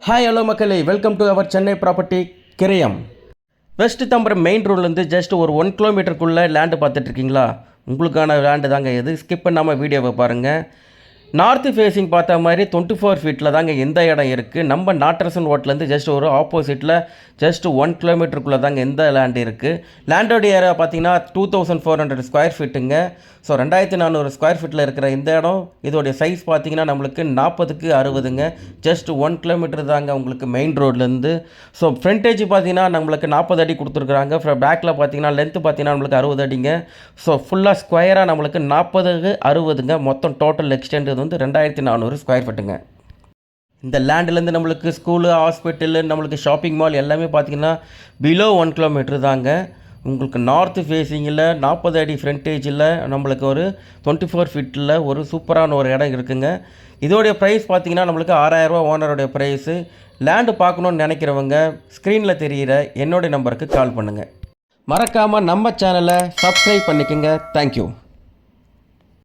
Hi hello மக்களே, welcome to our Chennai property கிரயம். West Tambaram main ரோட்லேருந்து ஜஸ்ட் ஒரு 1 கிலோமீட்டருக்குள்ளே லேண்டு பார்த்துட்ருக்கீங்களா? உங்களுக்கான லேண்டு தாங்க இது. ஸ்கிப் பண்ணாமல் வீடியோவை பாருங்கள். நார்த்து ஃபேஸிங் பார்த்த மாதிரி 24 ஃபீட்டில் தாங்க எந்த இடம் இருக்குது. நம்ம நாட்டரசன் ஹோட்டலேருந்து ஜஸ்ட் ஒரு ஆப்போசிட்டில் ஜஸ்ட் 1 கிலோமீட்டருக்குள்ளே தாங்க எந்த லேண்டு இருக்குது. லேண்டோட ஏரியா பார்த்தீங்கன்னா 2400 ஸ்கொயர் ஃபீட்டுங்க. ஸோ 2400 ஸ்கொயர் ஃபீட்டில் இருக்கிற இந்த இடம் இதோடைய சைஸ் பார்த்தீங்கன்னா நம்மளுக்கு 40க்கு 60ங்க. ஜஸ்ட் 1 கிலோமீட்டர் தாங்க உங்களுக்கு மெயின் ரோட்லேருந்து. ஸோ ஃப்ரண்டேஜ் பார்த்தீங்கன்னா நம்மளுக்கு 40 அடி கொடுத்துருக்குறாங்க. பேக்கில் பார்த்தீங்கன்னா லென்த்து பார்த்தீங்கன்னா நம்மளுக்கு 60 அடிங்க. ஸோ ஃபுல்லாக ஸ்கொயராக நம்மளுக்கு 40க்கு 60ங்க. மொத்தம் டோட்டல் எக்ஸ்டெண்ட் வந்து 2400 ஸ்கொயர் ஃபீட்டுங்க. இந்த லேண்ட்லேருந்து நம்மளுக்கு ஸ்கூலு, ஹாஸ்பிட்டலு, நம்மளுக்கு ஷாப்பிங் மால் எல்லாமே பார்த்தீங்கன்னா பிலோ 1 கிலோமீட்டர் தாங்க. உங்களுக்கு நார்த்து ஃபேஸிங்கில் 40 அடி ஃப்ரண்டேஜில் நம்மளுக்கு ஒரு 24 ஃபீட்டில் ஒரு சூப்பரான ஒரு இடம் இருக்குங்க. இதோடைய ப்ரைஸ் பார்த்தீங்கன்னா நம்மளுக்கு 6000 ரூபா ஓனருடைய ப்ரைஸு. லேண்டு பார்க்கணுன்னு நினைக்கிறவங்க ஸ்க்ரீனில் தெரிகிற என்னுடைய நம்பருக்கு கால் பண்ணுங்கள். மறக்காமல் நம்ம சேனலை சப்ஸ்கிரைப் பண்ணிக்கோங்க. தேங்க்யூ.